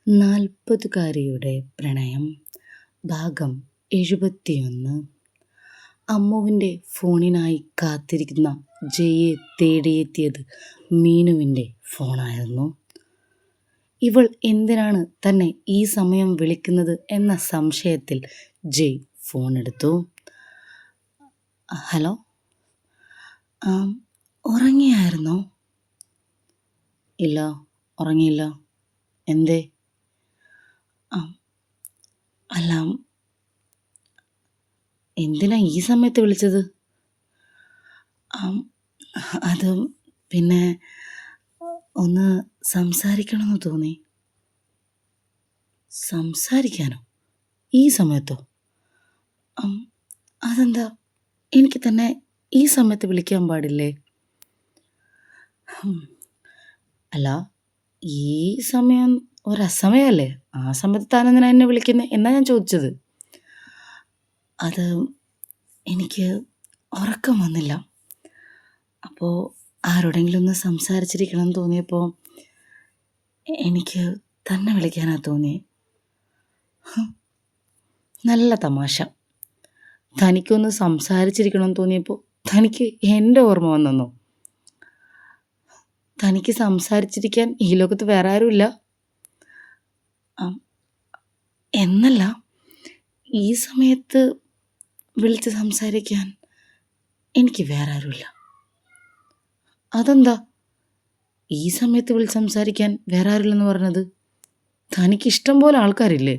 നാൽപ്പതുകാരിയുടെ പ്രണയം ഭാഗം 71. അമ്മുവിൻ്റെ ഫോണിനായി കാത്തിരിക്കുന്ന ജയെ തേടിയെത്തിയത് മീനുവിൻ്റെ ഫോണായിരുന്നു. ഇവൾ എന്തിനാണ് തന്നെ ഈ സമയം വിളിക്കുന്നത് എന്ന സംശയത്തിൽ ജയ് ഫോണെടുത്തു. ഹലോ, ഉറങ്ങിയായിരുന്നോ? ഇല്ല, ഉറങ്ങിയില്ല. എന്തേ? അല്ല, എന്തിനാ ഈ സമയത്ത് വിളിച്ചത്? അത് പിന്നെ ഒന്ന് സംസാരിക്കണമെന്ന് തോന്നി. സംസാരിക്കാനോ? ഈ സമയത്തോ? അതെന്താ, എനിക്ക് തന്നെ ഈ സമയത്ത് വിളിക്കാൻ പാടില്ലേ? അല്ല, ഈ സമയം ഒരസമയമല്ലേ, ആ സമയത്ത് താനെന്തിനാ എന്നെ വിളിക്കുന്നത് എന്നാ ഞാൻ ചോദിച്ചത്. അത് എനിക്ക് ഉറക്കം വന്നില്ല, അപ്പോൾ ആരോടെങ്കിലും ഒന്ന് സംസാരിച്ചിരിക്കണം എന്ന് തോന്നിയപ്പോൾ എനിക്ക് തന്നെ വിളിക്കാനാ തോന്നി. നല്ല തമാശ. തനിക്കൊന്ന് സംസാരിച്ചിരിക്കണമെന്ന് തോന്നിയപ്പോൾ തനിക്ക് എൻ്റെ ഓർമ്മ വന്നെന്നോ? തനിക്ക് സംസാരിച്ചിരിക്കാൻ ഈ ലോകത്ത് വേറെ ആരുമില്ല എന്നല്ല, ഈ സമയത്ത് വിളിച്ച് സംസാരിക്കാൻ എനിക്ക് വേറെ ആരുമില്ല. അതെന്താ ഈ സമയത്ത് വിളിച്ച് സംസാരിക്കാൻ വേറെ ആരുമില്ലെന്ന് പറഞ്ഞത്? തനിക്കിഷ്ടം പോലെ ആൾക്കാരില്ലേ?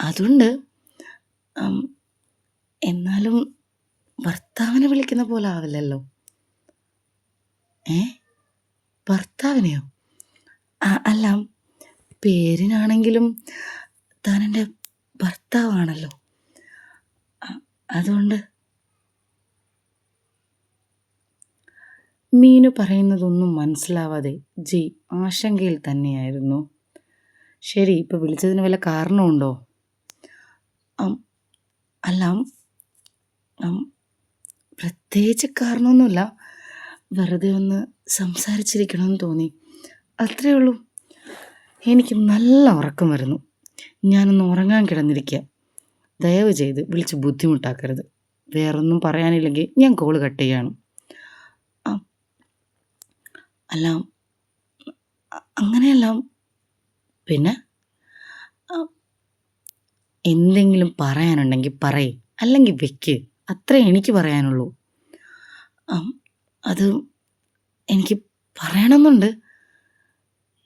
അതുണ്ട്, എന്നാലും ഭർത്താവിനെ വിളിക്കുന്ന പോലെ ആവില്ലല്ലോ. ഭർത്താവിനെയോ? അല്ല, പേരിനാണെങ്കിലും താൻ എൻ്റെ ഭർത്താവാണല്ലോ, അതുകൊണ്ട്. മീനു പറയുന്നതൊന്നും മനസ്സിലാവാതെ ജയ് ആശങ്കയിൽ തന്നെയായിരുന്നു. ശരി, ഇപ്പോൾ വിളിച്ചതിന് വല്ല കാരണമുണ്ടോ? അല്ല, പ്രത്യേകിച്ച് കാരണമൊന്നുമില്ല, വെറുതെ ഒന്ന് സംസാരിച്ചിരിക്കണമെന്ന് തോന്നി, അത്രേ ഉള്ളൂ. എനിക്ക് നല്ല ഉറക്കം വരുന്നു, ഞാനൊന്ന് ഉറങ്ങാൻ കിടന്നിരിക്കുക. ദയവ് ചെയ്ത് വിളിച്ച് ബുദ്ധിമുട്ടാക്കരുത്. വേറൊന്നും പറയാനില്ലെങ്കിൽ ഞാൻ കോള് കട്ട് ചെയ്യാണ്. അല്ല, അങ്ങനെയല്ല, പിന്നെ എന്തെങ്കിലും പറയാനുണ്ടെങ്കിൽ പറയ്, അല്ലെങ്കിൽ വെക്ക്, അത്രേ എനിക്ക് പറയാനുള്ളൂ. അത് എനിക്ക് പറയണമെന്നുണ്ട്.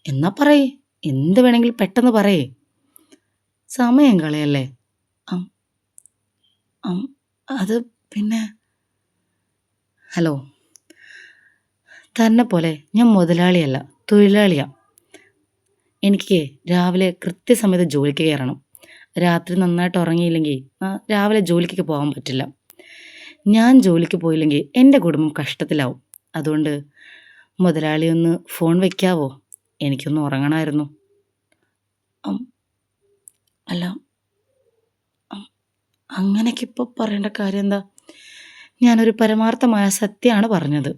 എന്നാ പറയേ, എന്ത് വേണമെങ്കിലും പെട്ടെന്ന് പറയേ, സമയം കളയല്ലേ. അത് പിന്നെ, ഹലോ, തന്നെ പോലെ ഞാൻ മുതലാളിയല്ല, തൊഴിലാളിയാണ്. എനിക്ക് രാവിലെ കൃത്യസമയത്ത് ജോലിക്ക് കയറണം. രാത്രി നന്നായിട്ട് ഉറങ്ങിയില്ലെങ്കിൽ രാവിലെ ജോലിക്കൊക്കെ പോകാൻ പറ്റില്ല. ഞാൻ ജോലിക്ക് പോയില്ലെങ്കിൽ എൻ്റെ കുടുംബം കഷ്ടത്തിലാവും. അതുകൊണ്ട് മുതലാളി ഒന്ന് ഫോൺ വയ്ക്കാവോ? എനിക്കൊന്ന് ഉറങ്ങണമായിരുന്നു. അല്ല, അങ്ങനെയൊക്കെ ഇപ്പോൾ പറയേണ്ട കാര്യം എന്താ? ഞാനൊരു പരമാർത്ഥമായ സത്യമാണ് പറഞ്ഞത്.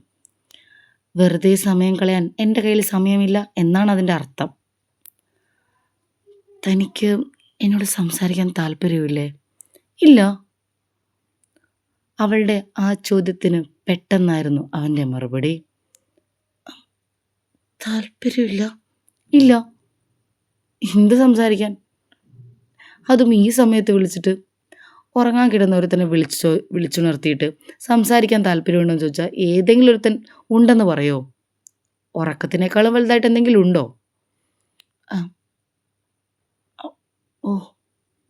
വെറുതെ സമയം കളയാൻ എൻ്റെ കയ്യിൽ സമയമില്ല എന്നാണ് അതിൻ്റെ അർത്ഥം. തനിക്ക് എന്നോട് സംസാരിക്കാൻ താല്പര്യമില്ലേ? ഇല്ല. അവളുടെ ആ ചോദ്യത്തിന് പെട്ടെന്നായിരുന്നു അവൻ്റെ മറുപടി. താല്പര്യമില്ല? ഇല്ല. എന്ത് സംസാരിക്കാൻ? അതും ഈ സമയത്ത് വിളിച്ചിട്ട്. ഉറങ്ങാൻ കിടന്ന ഒരുത്തനെ വിളിച്ചുണർത്തിയിട്ട് സംസാരിക്കാൻ താല്പര്യമുണ്ടെന്ന് ചോദിച്ചാൽ ഏതെങ്കിലും ഒരുത്തൻ ഉണ്ടെന്ന് പറയോ? ഉറക്കത്തിനേക്കാളും വലുതായിട്ട് എന്തെങ്കിലും ഉണ്ടോ? ഓ,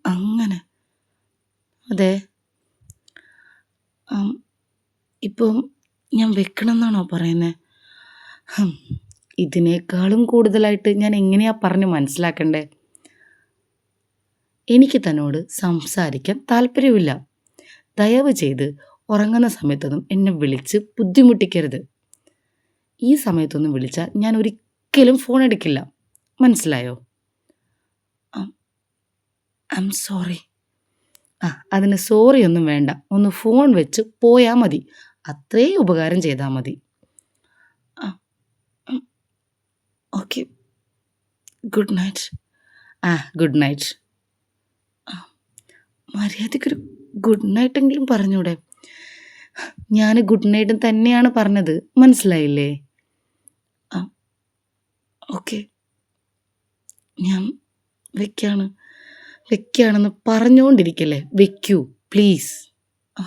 അങ്ങനെ. അതെ. ഇപ്പം ഞാൻ വെക്കണം എന്നാണോ പറയുന്നത്? ഇതിനേക്കാളും കൂടുതലായിട്ട് ഞാൻ എങ്ങനെയാ പറഞ്ഞ് മനസ്സിലാക്കണ്ടേ? എനിക്ക് തന്നോട് സംസാരിക്കാൻ താല്പര്യമില്ല. ദയവ് ചെയ്ത് ഉറങ്ങുന്ന സമയത്തൊന്നും എന്നെ വിളിച്ച് ബുദ്ധിമുട്ടിക്കരുത്. ഈ സമയത്തൊന്നും വിളിച്ചാൽ ഞാൻ ഒരിക്കലും ഫോൺ എടുക്കില്ല, മനസ്സിലായോ? I am sorry. അതിന് സോറി ഒന്നും വേണ്ട, ഒന്ന് ഫോൺ വെച്ച് പോയാൽ മതി, അത്രേ ഉപകാരം ചെയ്താൽ മതി. Okay, good night. ആ, ഗുഡ് നൈറ്റ്. മര്യാദയ്ക്കൊരു ഗുഡ് നൈറ്റെങ്കിലും പറഞ്ഞൂടെ? ഞാൻ ഗുഡ് നൈറ്റ് തന്നെയാണ് പറഞ്ഞത്. മനസ്സിലായില്ലേ? ആ, ഓക്കെ. ഞാൻ വെക്കാണെന്ന് പറഞ്ഞുകൊണ്ടിരിക്കല്ലേ. വെക്കൂ പ്ലീസ്. ആ,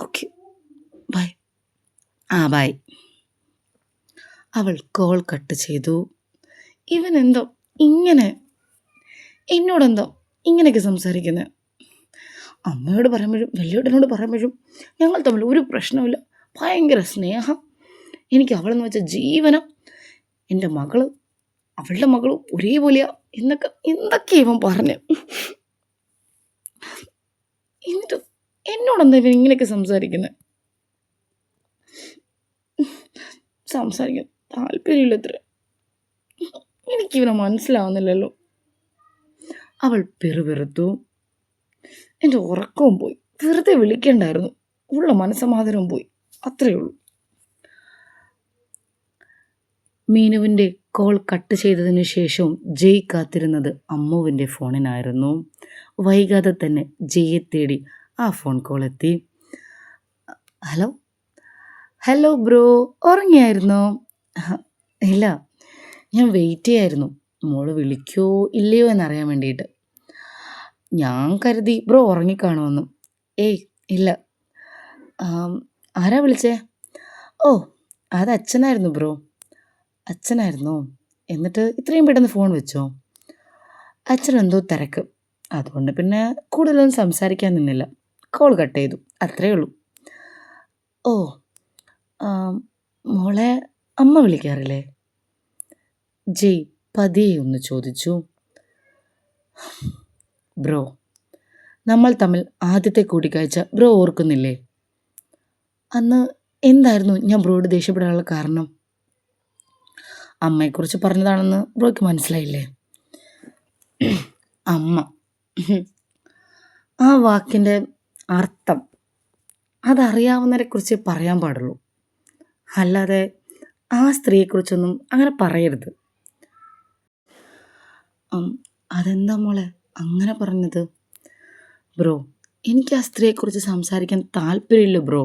ഓക്കെ. ബൈ. ബൈ. അവൾ കോൾ കട്ട് ചെയ്തു. ഇവനെന്തോ ഇങ്ങനെ എന്നോടെന്തോ ഇങ്ങനെയൊക്കെ സംസാരിക്കുന്നത്? അമ്മയോട് പറയുമ്പോഴും വലിയേട്ടനോട് പറയുമ്പോഴും ഞങ്ങൾ തമ്മിൽ ഒരു പ്രശ്നമില്ല, ഭയങ്കര സ്നേഹം, എനിക്ക് അവളെന്ന് വെച്ച ജീവനം, എൻ്റെ മകള് അവളുടെ മകളും ഒരേപോലെയാ എന്തൊക്കെ ഇവൻ പറഞ്ഞു. എന്നിട്ട് എന്നോടെന്താ ഇവൻ ഇങ്ങനെയൊക്കെ സംസാരിക്കുന്നത്? സംസാരിക്കാൻ താല്പര്യമില്ല ഇത്ര. എനിക്കിവനെ മനസ്സിലാവുന്നില്ലല്ലോ. അവൾ പിറുപിറുത്തു. എൻ്റെ ഉറക്കവും പോയി. വെറുതെ വിളിക്കണ്ടായിരുന്നു. ഉള്ള മനസ്സമാധാനവും പോയി. അത്രയേ ഉള്ളൂ. മീനുവിൻ്റെ കോൾ കട്ട് ചെയ്തതിനു ശേഷവും ജയ് കാത്തിരുന്നത് അമ്മുവിൻ്റെ ഫോണിനായിരുന്നു. വൈകാതെ തന്നെ ജയ്യെ തേടി ആ ഫോൺ കോൾ എത്തി. ഹലോ ഹലോ ബ്രോ, ഉറങ്ങിയായിരുന്നോ? ഇല്ല, ഞാൻ വെയിറ്റ് ചെയ്യായിരുന്നു മോള് വിളിക്കോ ഇല്ലയോ എന്നറിയാൻ വേണ്ടിയിട്ട്. ഞാൻ കരുതി ബ്രോ ഉറങ്ങിക്കാണുമെന്ന്. ഏയ് ഇല്ല. ആരാ വിളിച്ചേ? ഓ, അത് അച്ഛനായിരുന്നു ബ്രോ. അച്ഛനായിരുന്നോ? എന്നിട്ട് ഇത്രയും പെട്ടെന്ന് ഫോൺ വെച്ചോ? അച്ഛനെന്തോ തിരക്ക്, അതുകൊണ്ട് പിന്നെ കൂടുതലൊന്നും സംസാരിക്കാൻ നിന്നില്ല. കോൾ കട്ട് ചെയ്തു, അത്രയേ ഉള്ളൂ. ഓ, മോളെ അമ്മ വിളിക്കാറില്ലേ? ജയ് പതിയെ ഒന്ന് ചോദിച്ചു. ബ്രോ, നമ്മൾ തമ്മിൽ ആദ്യത്തെ കൂടിക്കാഴ്ച ബ്രോ ഓർക്കുന്നില്ലേ? അന്ന് എന്തായിരുന്നു ഞാൻ ബ്രോയോട് ദേഷ്യപ്പെടാനുള്ള കാരണം? അമ്മയെക്കുറിച്ച് പറഞ്ഞതാണെന്ന് ബ്രോയ്ക്ക് മനസ്സിലായില്ലേ? അമ്മ, ആ വാക്കിൻ്റെ അർത്ഥം അതറിയാവുന്നവരെക്കുറിച്ച് പറയാൻ പാടുള്ളൂ, അല്ലാതെ ആ സ്ത്രീയെക്കുറിച്ചൊന്നും അങ്ങനെ പറയരുത്. അതെന്താ മോളെ അങ്ങനെ പറഞ്ഞത്? ബ്രോ, എനിക്ക് ആ സ്ത്രീയെക്കുറിച്ച് സംസാരിക്കാൻ താല്പര്യമില്ല ബ്രോ.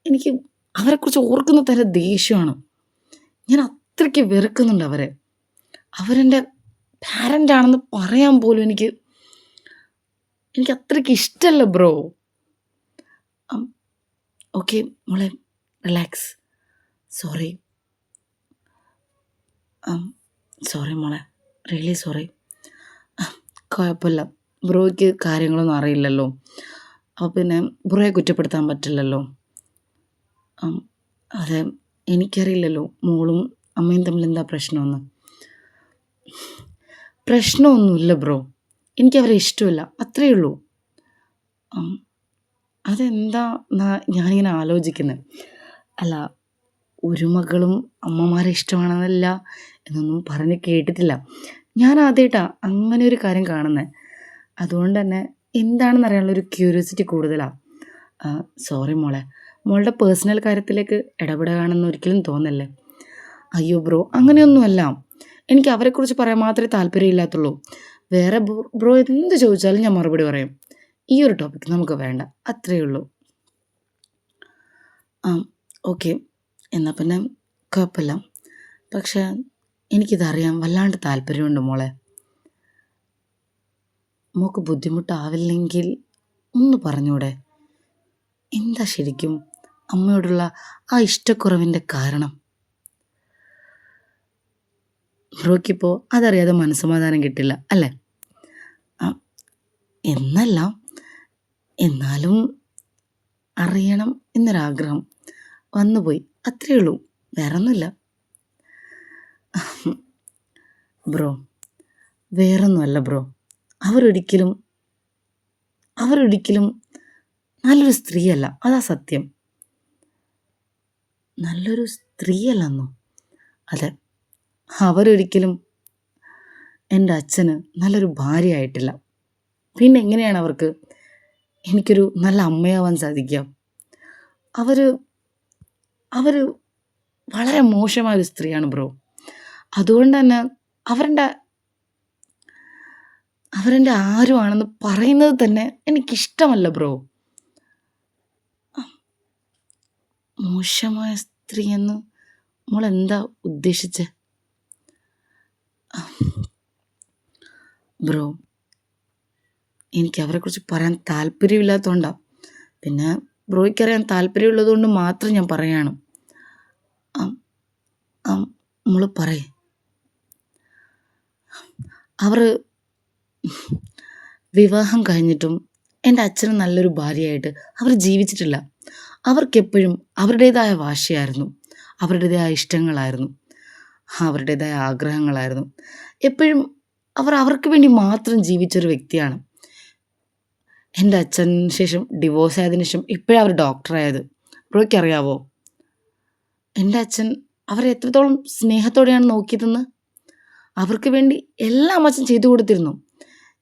എനിക്ക് അവരെക്കുറിച്ച് ഓർക്കുന്ന തന്നെ ദേഷ്യമാണ്. ഞാൻ അത്രയ്ക്ക് വെറുക്കുന്നുണ്ട് അവരെ. അവരെൻ്റെ പാരൻ്റാണെന്ന് പറയാൻ പോലും എനിക്ക് അത്രയ്ക്ക് ഇഷ്ടമല്ല ബ്രോ. ഓക്കെ മോളെ, റിലാക്സ്. സോറി മോളെ, റിയലി സോറി. കുഴപ്പമില്ല, ബ്രോയ്ക്ക് കാര്യങ്ങളൊന്നും അറിയില്ലല്ലോ, അപ്പോൾ പിന്നെ ബ്രോയെ കുറ്റപ്പെടുത്താൻ പറ്റില്ലല്ലോ. അതെ, എനിക്കറിയില്ലല്ലോ മോളും അമ്മയും തമ്മിൽ എന്താ പ്രശ്നമെന്ന്. പ്രശ്നമൊന്നുമില്ല ബ്രോ, എനിക്കവരെ ഇഷ്ടമില്ല, അത്രയേ ഉള്ളൂ. അതെന്താ ഞാനിങ്ങനെ ആലോചിക്കുന്നത്. അല്ല, ഒരു മകളും അമ്മമാരെ ഇഷ്ടമാണെന്നല്ല എന്നൊന്നും പറഞ്ഞ് കേട്ടിട്ടില്ല. ഞാൻ ആദ്യമായിട്ടാണ് അങ്ങനെ ഒരു കാര്യം കാണുന്നത്. അതുകൊണ്ട് തന്നെ എന്താണെന്ന് അറിയാനുള്ളൊരു ക്യൂരിയോസിറ്റി കൂടുതലാണ്. സോറി മോളെ, മോളുടെ പേഴ്സണൽ കാര്യത്തിലേക്ക് ഇടപെടുകയാണെന്ന് ഒരിക്കലും തോന്നല്ലേ. അയ്യോ ബ്രോ, അങ്ങനെയൊന്നുമല്ല. എനിക്ക് അവരെക്കുറിച്ച് പറയാൻ മാത്രമേ താല്പര്യമില്ലാത്തുള്ളൂ. വേറെ ബ്രോ എന്ത് ചോദിച്ചാലും ഞാൻ മറുപടി പറയും. ഈ ഒരു ടോപ്പിക്ക് നമുക്ക് വേണ്ട, അത്രയേ ഉള്ളൂ. ഓക്കെ, എന്നാൽ പിന്നെ കുഴപ്പമില്ല. പക്ഷേ എനിക്കിതറിയാൻ വല്ലാണ്ട് താല്പര്യമുണ്ട് മോളെ. മോൾക്ക് ബുദ്ധിമുട്ടാവില്ലെങ്കിൽ ഒന്ന് പറഞ്ഞൂടെ? എന്താ ശരിക്കും അമ്മയോടുള്ള ആ ഇഷ്ടക്കുറവിൻ്റെ കാരണം? ബ്രോയ്ക്കിപ്പോൾ അതറിയാതെ മനസ്സമാധാനം കിട്ടില്ല അല്ലേ? എന്നല്ല, എന്നാലും അറിയണം എന്നൊരാഗ്രഹം വന്നുപോയി, അത്രയേ ഉള്ളൂ, വേറൊന്നുമില്ല. ബ്രോ, വേറൊന്നുമല്ല ബ്രോ, അവരൊരിക്കലും നല്ലൊരു സ്ത്രീയല്ല, അതാ സത്യം. നല്ലൊരു സ്ത്രീയല്ലെന്നോ? അതെ, അവരൊരിക്കലും എൻ്റെ അച്ഛന് നല്ലൊരു ഭാര്യയായിട്ടില്ല. പിന്നെ എങ്ങനെയാണ് അവർക്ക് എനിക്കൊരു നല്ല അമ്മയാവാൻ സാധിക്കുക? അവർ വളരെ മോശമായൊരു സ്ത്രീയാണ് ബ്രോ. അതുകൊണ്ട് തന്നെ അവരുടെ അവരെൻ്റെ ആരുമാണെന്ന് പറയുന്നത് തന്നെ എനിക്കിഷ്ടമല്ല ബ്രോ. മോശമായ സ്ത്രീ എന്ന് മോളെന്താ ഉദ്ദേശിച്ചേ? ബ്രോ, എനിക്ക് അവരെക്കുറിച്ച് പറയാൻ താല്പര്യമില്ലാത്തതുകൊണ്ടാണ്. പിന്നെ ബ്രോയ്ക്കറിയാൻ താല്പര്യമുള്ളത് കൊണ്ട് മാത്രം ഞാൻ പറയാണ്. മോള് പറയേ. അവർ വിവാഹം കഴിഞ്ഞിട്ടും എൻ്റെ അച്ഛന് നല്ലൊരു ഭാര്യയായിട്ട് അവർ ജീവിച്ചിട്ടില്ല. അവർക്കെപ്പോഴും അവരുടേതായ വാശിയായിരുന്നു, അവരുടേതായ ഇഷ്ടങ്ങളായിരുന്നു, അവരുടേതായ ആഗ്രഹങ്ങളായിരുന്നു. എപ്പോഴും അവർക്ക് വേണ്ടി മാത്രം ജീവിച്ചൊരു വ്യക്തിയാണ്. എൻ്റെ അച്ഛന് ശേഷം ഡിവോഴ്സ് ആയതിനു ശേഷം ഇപ്പോഴാണ് അവർ ഡോക്ടറായത്. ബ്രോയ്ക്കറിയാവോ? എൻ്റെ അച്ഛൻ അവരെ എത്രത്തോളം സ്നേഹത്തോടെയാണ് നോക്കിയതെന്ന്. അവർക്ക് വേണ്ടി എല്ലാം അച്ഛൻ ചെയ്തു കൊടുത്തിരുന്നു.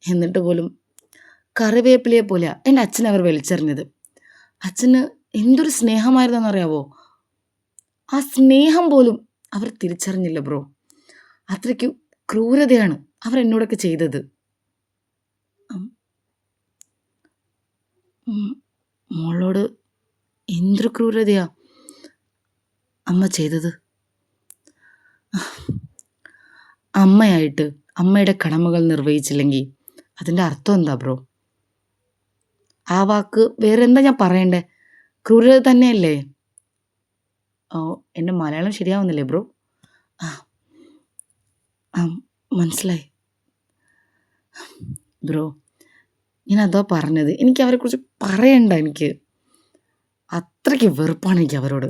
എന്നിട്ട് പോലും കറിവേപ്പിലയെ പോലെയാണ് എൻ്റെ അച്ഛനെ അവർ വലിച്ചെറിഞ്ഞത്. അച്ഛന് എന്തൊരു സ്നേഹമായിരുന്നെന്നറിയാവോ? ആ സ്നേഹം പോലും അവർ തിരിച്ചറിഞ്ഞില്ല ബ്രോ. അത്രയ്ക്ക് ക്രൂരതയാണ് അവരെന്നോടൊക്കെ ചെയ്തത്. മോളോട് എന്തൊരു ക്രൂരതയാ അമ്മ ചെയ്തത്. അമ്മയായിട്ട് അമ്മയുടെ കടമകൾ നിർവഹിച്ചില്ലെങ്കിൽ അതിൻ്റെ അർത്ഥം എന്താ ബ്രോ? ആ വാക്ക് വേറെ എന്താ ഞാൻ പറയണ്ടേ? ക്രൂരത തന്നെയല്ലേ? എൻ്റെ മലയാളം ശരിയാവുന്നില്ലേ ബ്രോ? മനസ്സിലായി ബ്രോ. ഞാൻ അതാ പറഞ്ഞത്, എനിക്ക് അവരെക്കുറിച്ച് പറയണ്ട. എനിക്ക് അത്രയ്ക്ക് വെറുപ്പാണ് എനിക്ക് അവരോട്.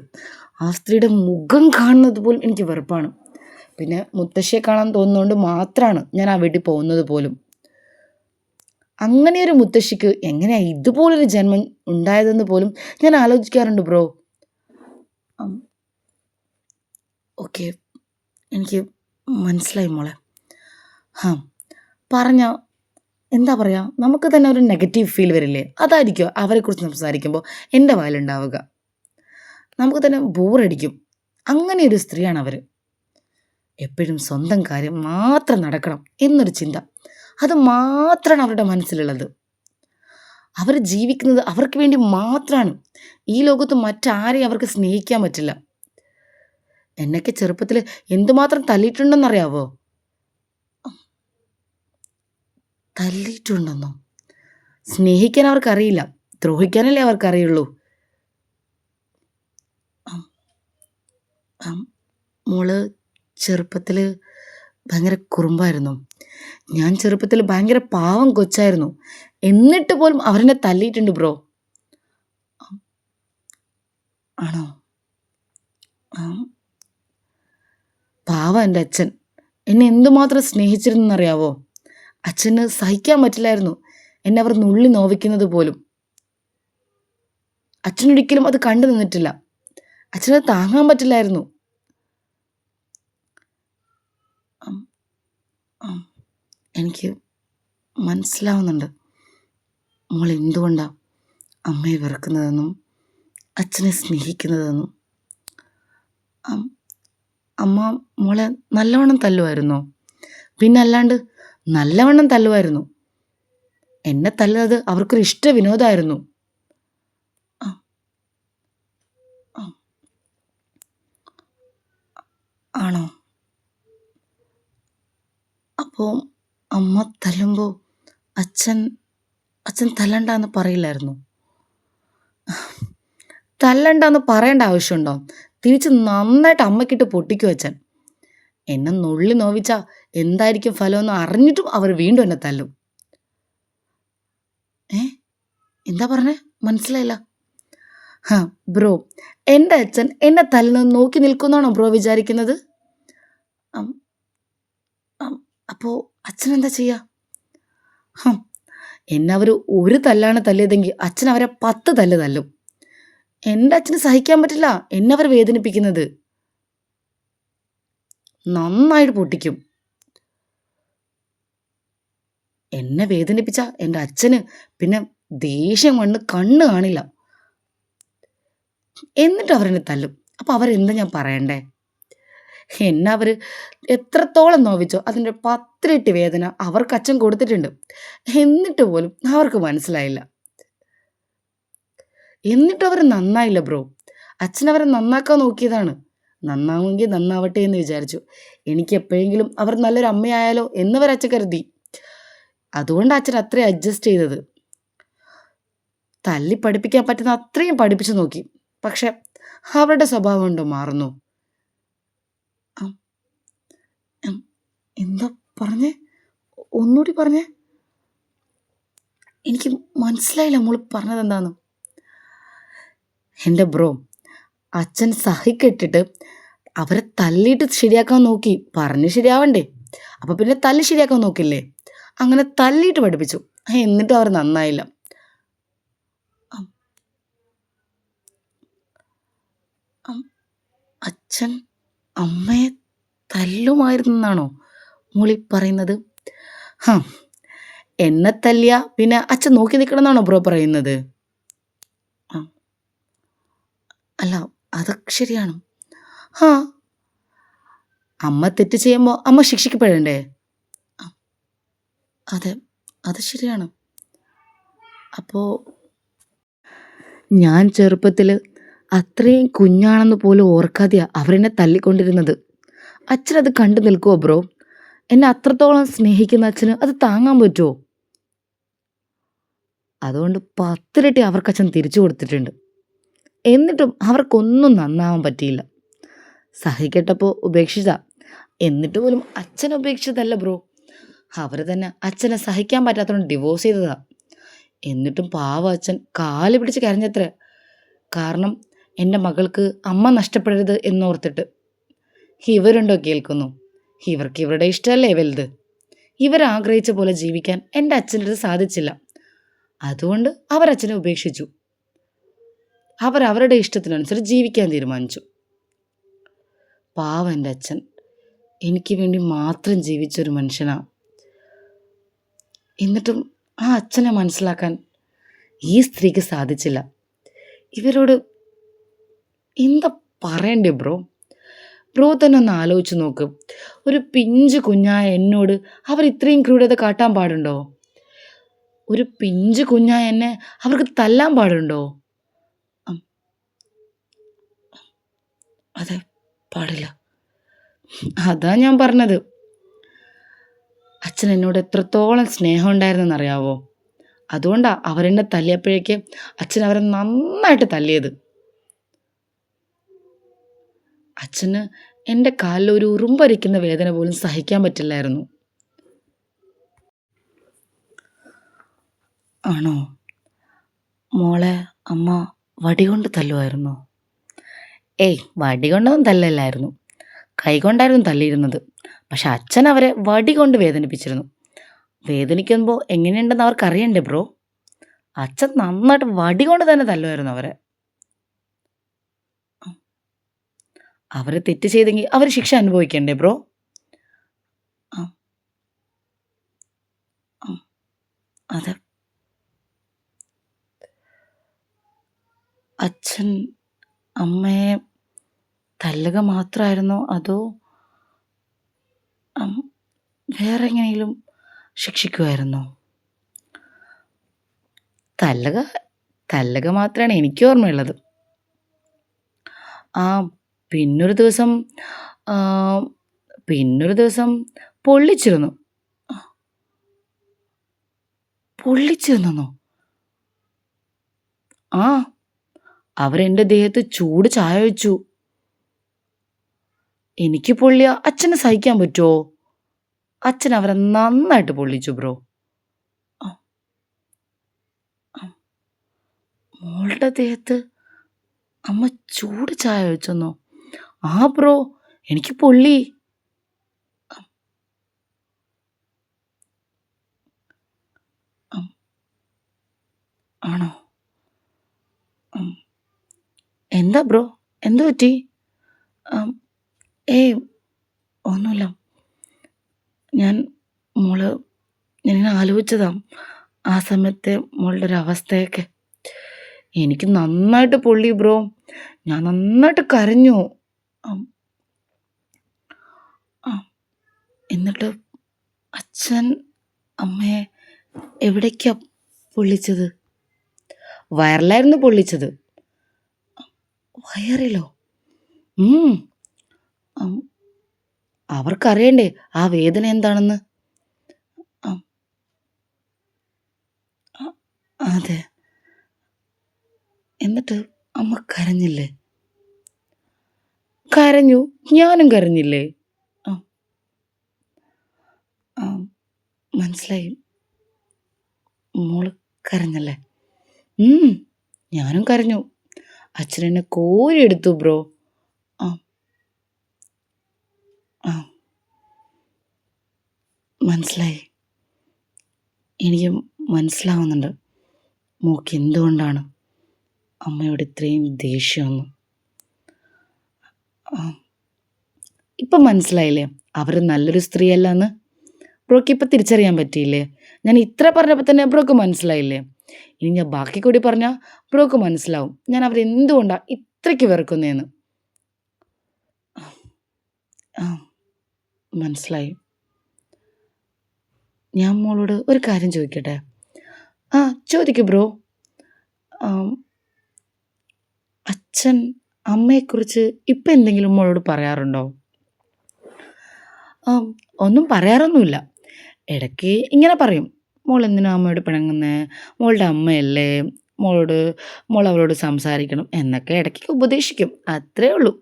ആ സ്ത്രീയുടെ മുഖം കാണുന്നത് പോലും എനിക്ക് വെറുപ്പാണ്. പിന്നെ മുത്തശ്ശിയെ കാണാൻ തോന്നുന്നതുകൊണ്ട് മാത്രമാണ് ഞാൻ ആ വീട്ടിൽ പോകുന്നത് പോലും. അങ്ങനെയൊരു മുത്തശ്ശിക്ക് എങ്ങനെയാണ് ഇതുപോലൊരു ജന്മം ഉണ്ടായതെന്ന് പോലും ഞാൻ ആലോചിക്കാറുണ്ട് ബ്രോ. ഓക്കെ, എനിക്ക് മനസ്സിലായി മോളെ. പറഞ്ഞ എന്താ പറയുക, നമുക്ക് തന്നെ ഒരു നെഗറ്റീവ് ഫീൽ വരില്ലേ? അതായിരിക്കും അവരെക്കുറിച്ച് സംസാരിക്കുമ്പോൾ എൻ്റെ വായിലുണ്ടാവുക. നമുക്ക് തന്നെ ബോറടിക്കും. അങ്ങനെയൊരു സ്ത്രീയാണ് അവർ. എപ്പോഴും സ്വന്തം കാര്യം മാത്രം നടക്കണം എന്നൊരു ചിന്ത, അത് മാത്രമാണ് അവരുടെ മനസ്സിലുള്ളത്. അവർ ജീവിക്കുന്നത് അവർക്ക് വേണ്ടി മാത്രമാണ്. ഈ ലോകത്ത് മറ്റാരെയും അവർക്ക് സ്നേഹിക്കാൻ പറ്റില്ല. എന്നൊക്കെ ചെറുപ്പത്തിൽ എന്തുമാത്രം തല്ലിയിട്ടുണ്ടെന്നറിയാവോ? തല്ലിയിട്ടുണ്ടെന്നോ? സ്നേഹിക്കാൻ അവർക്കറിയില്ല, ദ്രോഹിക്കാനല്ലേ അവർക്കറിയുള്ളൂ. മോള് ചെറുപ്പത്തിൽ ഭയങ്കര കുറുമ്പായിരുന്നു. ഞാൻ ചെറുപ്പത്തിൽ ഭയങ്കര പാവം കൊച്ചായിരുന്നു. എന്നിട്ട് പോലും അവരെന്നെ തല്ലിയിട്ടുണ്ട് ബ്രോ. ആണോ? പാവം എൻ്റെ അച്ഛൻ എന്നെ എന്തുമാത്രം സ്നേഹിച്ചിരുന്നെന്നറിയാവോ? അച്ഛന് സഹിക്കാൻ പറ്റില്ലായിരുന്നു എന്നെ അവർ നുള്ളി നോവിക്കുന്നത് പോലും. അച്ഛനൊരിക്കലും അത് കണ്ടു നിന്നിട്ടില്ല. അച്ഛനത് താങ്ങാൻ പറ്റില്ലായിരുന്നു. എനിക്ക് മനസ്സിലാവുന്നുണ്ട് മോൾ എന്തുകൊണ്ടാണ് അമ്മയെ വെറുക്കുന്നതെന്നും അച്ഛനെ സ്നേഹിക്കുന്നതെന്നും. അമ്മ മോളെ നല്ലവണ്ണം തല്ലുമായിരുന്നോ? പിന്നെ അല്ലാണ്ട് നല്ലവണ്ണം തല്ലുമായിരുന്നു. എന്നെ തല്ലുന്നത് അവർക്കൊരു ഇഷ്ട വിനോദമായിരുന്നു. ആണോ? അപ്പോൾ അമ്മ തല്ലുമ്പോൾ അച്ഛൻ തല്ലണ്ടെന്ന് പറയില്ലായിരുന്നു? തല്ലണ്ടെന്ന് പറയേണ്ട ആവശ്യമുണ്ടോ? തിരിച്ച് നന്നായിട്ട് അമ്മക്കിട്ട് പൊട്ടിക്കും അച്ഛൻ. എന്നെ നുള്ളി നോവിച്ചാൽ എന്തായിരിക്കും ഫലമെന്ന് അറിഞ്ഞിട്ടും അവർ വീണ്ടും എന്നെ തല്ലും. എന്താ പറഞ്ഞേ? മനസ്സിലായില്ല. ബ്രോ, എൻ്റെ അച്ഛൻ എന്നെ തല്ലുന്നത് നോക്കി നിൽക്കുന്നാണോ ബ്രോ വിചാരിക്കുന്നത്? അപ്പോൾ അച്ഛൻ എന്താ ചെയ്യുക? എന്നെ അവർ ഒരു തല്ലാണ് തല്ലിയതെങ്കിൽ അച്ഛൻ അവരെ 10 തല്ല് തല്ലും. എൻ്റെ അച്ഛന് സഹിക്കാൻ പറ്റില്ല എന്നെ അവർ വേദനിപ്പിക്കുന്നത്. നന്നായിട്ട് പൊട്ടിക്കും. എന്നെ വേദനിപ്പിച്ച എൻ്റെ അച്ഛന് പിന്നെ ദേഷ്യം കൊണ്ട് കണ്ണ് കാണില്ല. എന്നിട്ട് അവരെന്നെ തല്ലും. അപ്പോൾ അവരെന്താ ഞാൻ പറയണ്ടേ? എന്നെ അവർ എത്രത്തോളം നോവിച്ചോ അതിൻ്റെ 10 ഇരട്ടി വേദന അവർക്ക് അച്ഛൻ കൊടുത്തിട്ടുണ്ട്. എന്നിട്ട് പോലും അവർക്ക് മനസ്സിലായില്ല. എന്നിട്ടും അവർ നന്നായില്ല ബ്രോ. അച്ഛൻ അവരെ നന്നാക്കാൻ നോക്കിയതാണ്. നന്നാവുമെങ്കിൽ നന്നാവട്ടെ എന്ന് വിചാരിച്ചു. എനിക്ക് എപ്പോഴെങ്കിലും അവർ നല്ലൊരു അമ്മയായാലോ എന്ന് വരെ അച്ഛൻ കരുതി. അതുകൊണ്ട് അച്ഛൻ അത്രയും അഡ്ജസ്റ്റ് ചെയ്തത്. തല്ലി പഠിപ്പിക്കാൻ പറ്റുന്ന അത്രയും പഠിപ്പിച്ചു നോക്കി. പക്ഷെ അവരുടെ സ്വഭാവം ഉണ്ടോ മാറുന്നു? അം, ഉം, എന്താ പറഞ്ഞേ? ഒന്നുകൂടി പറഞ്ഞേ. എനിക്ക് മനസ്സിലായില്ല മോള് പറഞ്ഞത് എന്താന്ന്. എൻ്റെ ബ്രോ, അച്ഛൻ സഹിക്കെട്ടിട്ട് അവരെ തല്ലിയിട്ട് ശരിയാക്കാൻ നോക്കി. പറഞ്ഞ് ശരിയാവണ്ടേ? അപ്പൊ പിന്നെ തല്ലി ശരിയാക്കാൻ നോക്കില്ലേ? അങ്ങനെ തല്ലിയിട്ട് പഠിപ്പിച്ചു. എന്നിട്ടും അവർ നന്നായില്ല. അം, അം, അച്ഛൻ അമ്മയെ തല്ലുമായിരുന്നെന്നാണോ മോളി പറയുന്നത്? ഹാ, എന്നെ തല്ലിയ പിന്നെ അച്ഛൻ നോക്കി നിൽക്കണമെന്നാണോ ബ്രോ പറയുന്നത്? ആ, അല്ല, അതൊക്കെ ശരിയാണ്. ഹാ, അമ്മ തെറ്റ് ചെയ്യുമ്പോൾ അമ്മ ശിക്ഷിക്കപ്പെടണ്ടേ? ആ, അതെ, അത് ശരിയാണ്. അപ്പോൾ ഞാൻ ചെറുപ്പത്തിൽ അത്രയും കുഞ്ഞാണെന്ന് പോലും ഓർക്കാതെയാ അവരെന്നെ തല്ലിക്കൊണ്ടിരുന്നത്. അച്ഛനത് കണ്ടു നിൽക്കുമോ ബ്രോ? എന്നെ അത്രത്തോളം സ്നേഹിക്കുന്ന അച്ഛന് അത് താങ്ങാൻ പറ്റുമോ? അതുകൊണ്ട് 10 ഇരട്ടി അവർക്ക് അച്ഛൻ തിരിച്ചു കൊടുത്തിട്ടുണ്ട്. എന്നിട്ടും അവർക്കൊന്നും നന്നാവാൻ പറ്റിയില്ല. സഹിക്കെട്ടപ്പോൾ ഉപേക്ഷിച്ച. എന്നിട്ട് പോലും അച്ഛനെ ഉപേക്ഷിച്ചതല്ല ബ്രോ. അവർ തന്നെ അച്ഛനെ സഹിക്കാൻ പറ്റാത്തതുകൊണ്ട് ഡിവോഴ്സ് ചെയ്തതാ. എന്നിട്ടും പാവ അച്ഛൻ കാല് പിടിച്ച് കരഞ്ഞത്രേ. കാരണം എൻ്റെ മകൾക്ക് അമ്മ നഷ്ടപ്പെടരുത് എന്നോർത്തിട്ട്. ഇവരുണ്ടോ കേൾക്കുന്നു? ഇവർക്ക് ഇവരുടെ ഇഷ്ടമല്ലേ വലുത്. ഇവരാഗ്രഹിച്ച പോലെ ജീവിക്കാൻ എൻ്റെ അച്ഛൻ്റെ സാധിച്ചില്ല. അതുകൊണ്ട് അവരച്ഛനെ ഉപേക്ഷിച്ചു. അവരുടെ ഇഷ്ടത്തിനനുസരിച്ച് ജീവിക്കാൻ തീരുമാനിച്ചു. പാവം എൻ്റെ അച്ഛൻ എനിക്ക് വേണ്ടി മാത്രം ജീവിച്ചൊരു മനുഷ്യനാ. എന്നിട്ടും ആ അച്ഛനെ മനസ്സിലാക്കാൻ ഈ സ്ത്രീക്ക് സാധിച്ചില്ല. ഇവരോട് എന്താ പറയണ്ടേ ബ്രോ? ബ്രോ തന്നെ ഒന്ന് ആലോചിച്ച് നോക്ക്. ഒരു പിഞ്ചു കുഞ്ഞായ എന്നോട് അവർ ഇത്രയും ക്രൂരത കാട്ടാൻ പാടുണ്ടോ? ഒരു പിഞ്ചു കുഞ്ഞായ എന്നെ അവർക്ക് തല്ലാൻ പാടുണ്ടോ? ഉം, അതെ, പാടില്ല. അതാ ഞാൻ പറഞ്ഞത്. അച്ഛൻ എന്നോട് എത്രത്തോളം സ്നേഹം ഉണ്ടായിരുന്നെന്നറിയാവോ? അതുകൊണ്ടാ അവരെന്നെ തല്ലിയപ്പോഴേക്ക് അച്ഛൻ അവരെ നന്നായിട്ട് തല്ലിയത്. അച്ഛന് എൻ്റെ കാലിൽ ഒരു ഉറുമ്പരിക്കുന്ന വേദന പോലും സഹിക്കാൻ പറ്റില്ലായിരുന്നു. ആണോ? മോളെ അമ്മ വടികൊണ്ട് തല്ലുമായിരുന്നോ? ഏയ്, വടികൊണ്ടൊന്നും തല്ലല്ലായിരുന്നു. കൈകൊണ്ടായിരുന്നു തല്ലിയിരുന്നത്. പക്ഷെ അച്ഛൻ അവരെ വടി കൊണ്ട് വേദനിപ്പിച്ചിരുന്നു. വേദനിക്കുമ്പോൾ എങ്ങനെയുണ്ടെന്ന് അവർക്കറിയണ്ടേ ബ്രോ? അച്ഛൻ നന്നായിട്ട് വടി കൊണ്ട് തന്നെ തല്ലുമായിരുന്നു അവരെ. അവര് തെറ്റ് ചെയ്തെങ്കിൽ അവർ ശിക്ഷ അനുഭവിക്കണ്ടേ ബ്രോ? ആ, ആ, അതെ. അച്ഛൻ അമ്മയെ തല്ലുക മാത്രമായിരുന്നോ അതോ വേറെ എങ്ങനെയെങ്കിലും ശിക്ഷിക്കുമായിരുന്നോ? തല്ലുക തല്ലുക മാത്രമാണ് എനിക്ക് ഓർമ്മയുള്ളത്. ആ, പിന്നൊരു ദിവസം ആ, പിന്നൊരു ദിവസം പൊള്ളിച്ചിരുന്നു. പൊള്ളിച്ചിരുന്നോ? ആ, അവരെൻ്റെ ദേഹത്ത് ചൂട് ചായ വെച്ചു. എനിക്ക് പൊള്ളിയ അച്ഛന് സഹിക്കാൻ പറ്റുമോ? അച്ഛൻ അവരെ നന്നായിട്ട് പൊള്ളിച്ചു ബ്രോ. ആ, ആ, മോളുടെ ദേഹത്ത് അമ്മ ചൂട് ചായ വെച്ചെന്നോ? ആ ബ്രോ, എനിക്ക് പൊള്ളി. അം, അം, ആണോ? ഉം, എന്താ ബ്രോ? എന്തു പറ്റി? അം, ഏയ്, ഒന്നുമില്ല. ഞാൻ മോള് ഞാനിങ്ങനെ ആലോചിച്ചതാ ആ സമയത്തെ മോളുടെ ഒരു അവസ്ഥയൊക്കെ. എനിക്ക് നന്നായിട്ട് പൊള്ളി ബ്രോ. ഞാൻ നന്നായിട്ട് കരഞ്ഞു. അം, അച്ഛൻ അമ്മയെ എവിടേക്കാ പൊള്ളിച്ചത്? വയറിലായിരുന്നു പൊള്ളിച്ചത്. വയറിലോ? ഉം. അം, അവർക്കറിയണ്ടേ ആ വേദന എന്താണെന്ന്? അം, അ- അതെ. എന്നിട്ട് അമ്മ കരഞ്ഞില്ലേ? കരഞ്ഞു. ഞാനും കരഞ്ഞില്ലേ? ആ, ആ, മനസ്സിലായി. മോള് കരഞ്ഞല്ലേ? ഉം. ഞാനും കരഞ്ഞു. അച്ഛനെന്നെ കോരിയെടുത്തു ബ്രോ. ആ, ആ, മനസ്സിലായി. എനിക്ക് മനസ്സിലാവുന്നുണ്ട് മോക്ക് എന്തുകൊണ്ടാണ് അമ്മയോട് ഇത്രയും ദേഷ്യമെന്ന്. ആ, ഇപ്പം മനസ്സിലായില്ലേ അവര് നല്ലൊരു സ്ത്രീയല്ലാന്ന്? ബ്രോക്ക് ഇപ്പം തിരിച്ചറിയാൻ പറ്റിയില്ലേ? ഞാൻ ഇത്ര പറഞ്ഞപ്പോൾ തന്നെ ബ്രോക്ക് മനസ്സിലായില്ലേ? ഇനി ഞാൻ ബാക്കി കൂടി പറഞ്ഞാൽ ബ്രോക്ക് മനസ്സിലാവും ഞാൻ അവരെന്തുകൊണ്ടാണ് ഇത്രയ്ക്ക് വെറുക്കുന്നതെന്ന്. ആ, മനസ്സിലായി. ഞാൻ മോളോട് ഒരു കാര്യം ചോദിക്കട്ടെ? ആ, ചോദിക്കൂ ബ്രോ. ആം, അച്ഛൻ അമ്മയെക്കുറിച്ച് ഇപ്പം എന്തെങ്കിലും മോളോട് പറയാറുണ്ടോ? ആ, ഒന്നും പറയാറൊന്നുമില്ല. ഇടയ്ക്ക് ഇങ്ങനെ പറയും, മോൾ എന്തിനാ അമ്മയോട് പിണങ്ങുന്നേ? മോളുടെ അമ്മയല്ലേ, മോളോട് മോൾ അവളോട് സംസാരിക്കണം എന്നൊക്കെ ഇടയ്ക്കൊക്കെ ഉപദേശിക്കും, അത്രേ ഉള്ളൂ.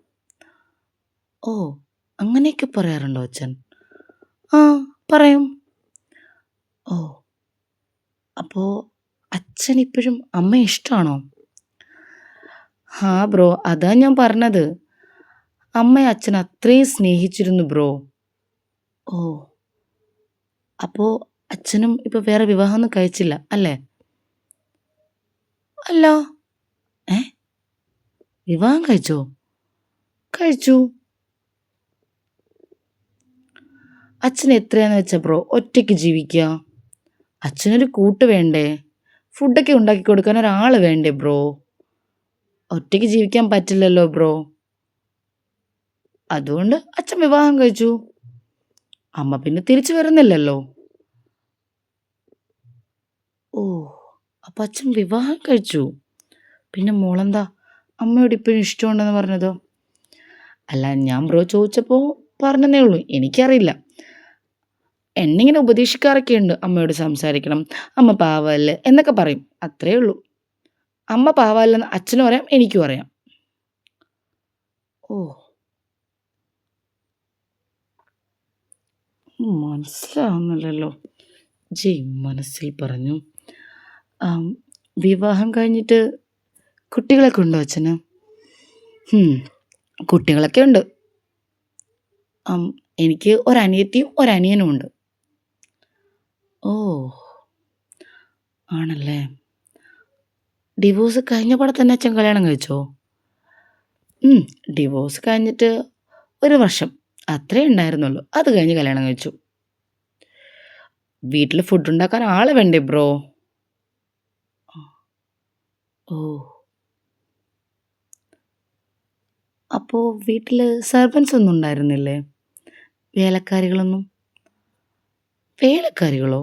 ഓ, അങ്ങനെയൊക്കെ പറയാറുണ്ടോ അച്ഛൻ? ആ, പറയും. ഓ, അപ്പോൾ അച്ഛൻ ഇപ്പോഴും അമ്മയെ ഇഷ്ടമാണോ? ആ ബ്രോ, അതാ ഞാൻ പറഞ്ഞത്. അമ്മയെ അച്ഛൻ അത്രയും സ്നേഹിച്ചിരുന്നു ബ്രോ. ഓ, അപ്പോൾ അച്ഛനും ഇപ്പോൾ വേറെ വിവാഹമൊന്നും കഴിച്ചില്ല അല്ലേ? അല്ല. ഏ, വിവാഹം കഴിച്ചോ? കഴിച്ചു. അച്ഛൻ എത്രയാന്ന് വെച്ചാ ബ്രോ ഒറ്റയ്ക്ക് ജീവിക്കുക? അച്ഛനൊരു കൂട്ട് വേണ്ടേ? ഫുഡൊക്കെ ഉണ്ടാക്കി കൊടുക്കാൻ ഒരാൾ വേണ്ടേ ബ്രോ? ഒറ്റയ്ക്ക് ജീവിക്കാൻ പറ്റില്ലല്ലോ ബ്രോ. അതുകൊണ്ട് അച്ഛൻ വിവാഹം കഴിച്ചു. അമ്മ പിന്നെ തിരിച്ചു വരുന്നില്ലല്ലോ. ഓ, അപ്പൊ അച്ഛൻ വിവാഹം കഴിച്ചു. പിന്നെ മോളെന്താ അമ്മയോട് ഇപ്പോഴും ഇഷ്ടമുണ്ടെന്ന് പറഞ്ഞതോ? അല്ല, ഞാൻ ബ്രോ ചോദിച്ചപ്പോൾ പറഞ്ഞതേ ഉള്ളൂ, എനിക്കറിയില്ല. എന്നെ ഉപദേശിക്കാറൊക്കെ ഉണ്ട്, അമ്മയോട് സംസാരിക്കണം, അമ്മ പാവല്ലേ എന്നൊക്കെ പറയും, അത്രേ ഉള്ളൂ. അമ്മ പാവല്ലെന്ന് അച്ഛനും അറിയാം, എനിക്കും അറിയാം. ഓ, മനസ്സിലാവുന്നില്ലല്ലോ. ജയ് മനസ്സിൽ പറഞ്ഞു. ആം, വിവാഹം കഴിഞ്ഞിട്ട് കുട്ടികളൊക്കെ ഉണ്ടോ അച്ഛന്? ഉം, കുട്ടികളൊക്കെ ഉണ്ട്. എനിക്ക് ഒരനിയത്തിയും ഒരനിയനും ഉണ്ട്. ഓ, ആണല്ലേ. ഡിവോഴ്സ് കഴിഞ്ഞ പാടെ തന്നെ അച്ഛൻ കല്യാണം കഴിച്ചോ? ഡിവോഴ്സ് കഴിഞ്ഞിട്ട് 1 വർഷം അത്രേ ഉണ്ടായിരുന്നുള്ളൂ, അത് കഴിഞ്ഞ് കല്യാണം കഴിച്ചു. വീട്ടിൽ ഫുഡ് ഉണ്ടാക്കാൻ ആള് വേണ്ടേ ബ്രോ? ഓ, അപ്പോൾ വീട്ടിൽ സെർവൻസ് ഒന്നും ഉണ്ടായിരുന്നില്ലേ? വേലക്കാരികളൊന്നും? വേലക്കാരികളോ?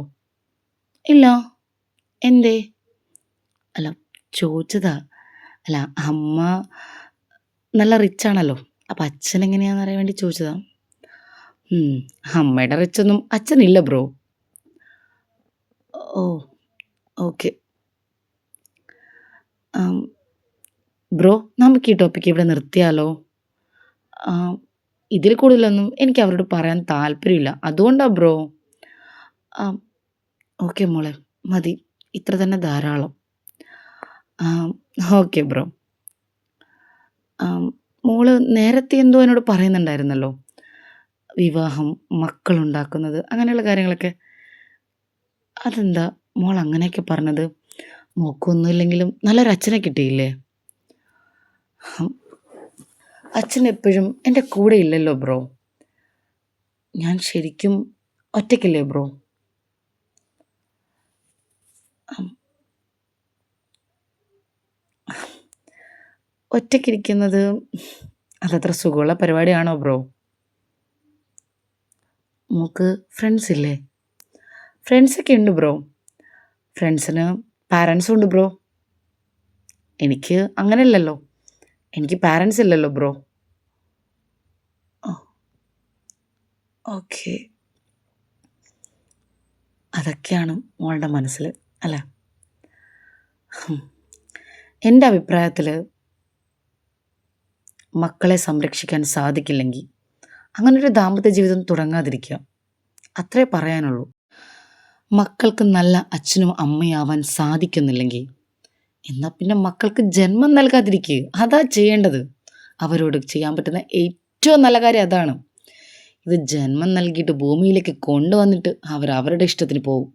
ഇല്ല. എന്തേ? അല്ല, ചോദിച്ചതാ. അല്ല, അമ്മ നല്ല റിച്ച് ആണല്ലോ, അപ്പം അച്ഛൻ എങ്ങനെയാണെന്ന് അറിയാൻ വേണ്ടി ചോദിച്ചതാ. അമ്മയുടെ റിച്ചൊന്നും അച്ഛനില്ല ബ്രോ. ഓ, ഓക്കെ. ബ്രോ, നമുക്ക് ഈ ടോപ്പിക്ക് ഇവിടെ നിർത്തിയാലോ? ഇതിൽ കൂടുതലൊന്നും എനിക്ക് അവരോട് പറയാൻ താല്പര്യമില്ല, അതുകൊണ്ടാ ബ്രോ. ഓക്കെ മോളെ, മതി, ഇത്ര തന്നെ ധാരാളം. Okay bro. മോള് നേരത്തെ എന്തോ എന്നോട് പറയുന്നുണ്ടായിരുന്നല്ലോ, വിവാഹം, മക്കളുണ്ടാക്കുന്നത്, അങ്ങനെയുള്ള കാര്യങ്ങളൊക്കെ. അതെന്താ മോൾ അങ്ങനെയൊക്കെ പറഞ്ഞത്? മോക്കൊന്നുമില്ലെങ്കിലും നല്ലൊരു അച്ഛനെ കിട്ടിയില്ലേ? അച്ഛൻ എപ്പോഴും എൻ്റെ കൂടെ ഇല്ലല്ലോ ബ്രോ. ഞാൻ ശരിക്കും ഒറ്റയ്ക്കല്ലേ ബ്രോ? ഒറ്റയ്ക്കിരിക്കുന്നത് അതത്ര സുഖമുള്ള പരിപാടിയാണോ ബ്രോ? മോൾക്ക് ഫ്രണ്ട്സ് ഇല്ലേ? ഫ്രണ്ട്സൊക്കെ ഉണ്ട് ബ്രോ. ഫ്രണ്ട്സിന് പാരൻസും ഉണ്ട് ബ്രോ. എനിക്ക് അങ്ങനെയല്ലല്ലോ. എനിക്ക് പാരൻസ് ഇല്ലല്ലോ ബ്രോ. ഓ, ഓക്കെ. അതൊക്കെയാണ് മോളുടെ മനസ്സിൽ അല്ലേ? എൻ്റെ അഭിപ്രായത്തിൽ മക്കളെ സംരക്ഷിക്കാൻ സാധിക്കില്ലെങ്കിൽ അങ്ങനൊരു ദാമ്പത്യ ജീവിതം തുടങ്ങാതിരിക്കുക. അത്രേ പറയാനുള്ളൂ. മക്കൾക്ക് നല്ല അച്ഛനും അമ്മയാവാൻ സാധിക്കുന്നില്ലെങ്കിൽ എന്നാൽ പിന്നെ മക്കൾക്ക് ജന്മം നൽകാതിരിക്കുക. അതാ ചെയ്യേണ്ടത്. അവരോട് ചെയ്യാൻ പറ്റുന്ന ഏറ്റവും നല്ല കാര്യം അതാണ്. ഇത് ജന്മം നൽകിയിട്ട് ഭൂമിയിലേക്ക് കൊണ്ടുവന്നിട്ട് അവരുടെ ഇഷ്ടത്തിന് പോവും.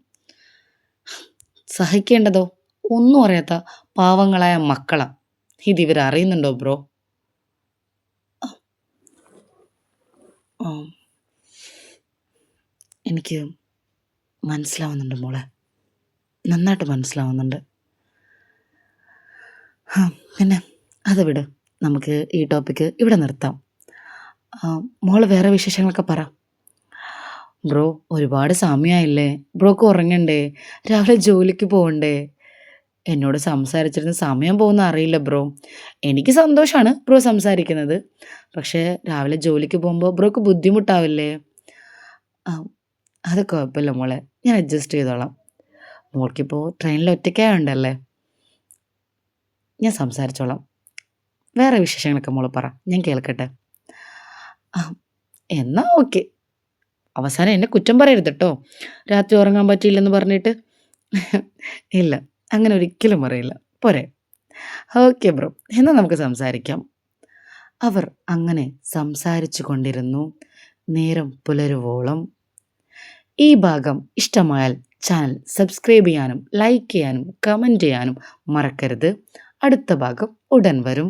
സഹിക്കേണ്ടതോ ഒന്നും അറിയാത്ത പാവങ്ങളായ മക്കളാ. ഇതിവർ അറിയുന്നുണ്ടോ ബ്രോ? എനിക്ക് മനസ്സിലാവുന്നുണ്ട് മോളെ, നന്നായിട്ട് മനസ്സിലാവുന്നുണ്ട്. പിന്നെ അത് വിട്, നമുക്ക് ഈ ടോപ്പിക്ക് ഇവിടെ നിർത്താം. മോള് വേറെ വിശേഷങ്ങളൊക്കെ പറ. ബ്രോ ഒരുപാട് സമയമായില്ലേ? ബ്രോക്ക് ഉറങ്ങണ്ടേ? രാവിലെ ജോലിക്ക് പോകണ്ടേ? എന്നോട് സംസാരിച്ചിരുന്ന സമയം പോകുന്ന അറിയില്ല ബ്രോ. എനിക്ക് സന്തോഷമാണ് ബ്രോ സംസാരിക്കുന്നത്. പക്ഷേ രാവിലെ ജോലിക്ക് പോകുമ്പോൾ ബ്രോക്ക് ബുദ്ധിമുട്ടാവില്ലേ? അത് കുഴപ്പമില്ല മോളെ, ഞാൻ അഡ്ജസ്റ്റ് ചെയ്തോളാം. മോൾക്കിപ്പോൾ ട്രെയിനിൽ ഒറ്റയ്ക്കായുണ്ടല്ലേ, ഞാൻ സംസാരിച്ചോളാം. വേറെ വിശേഷങ്ങളൊക്കെ മോള് പറ, ഞാൻ കേൾക്കട്ടെ. എന്നാ ഓക്കെ. അവസാനം എന്നെ കുറ്റം പറയരുത് കേട്ടോ, രാത്രി ഉറങ്ങാൻ പറ്റിയില്ലെന്ന് പറഞ്ഞിട്ട്. ഇല്ല, അങ്ങനെ ഒരിക്കലും പറയില്ല. പോരെ? ഓക്കെ ബ്രോ, എന്നാൽ നമുക്ക് സംസാരിക്കാം. അവർ അങ്ങനെ സംസാരിച്ചു കൊണ്ടിരുന്നു നേരം പുലരുവോളം. ഈ ഭാഗം ഇഷ്ടമായാൽ ചാനൽ സബ്സ്ക്രൈബ് ചെയ്യാനും ലൈക്ക് ചെയ്യാനും കമൻറ്റ് ചെയ്യാനും മറക്കരുത്. അടുത്ത ഭാഗം ഉടൻ വരും.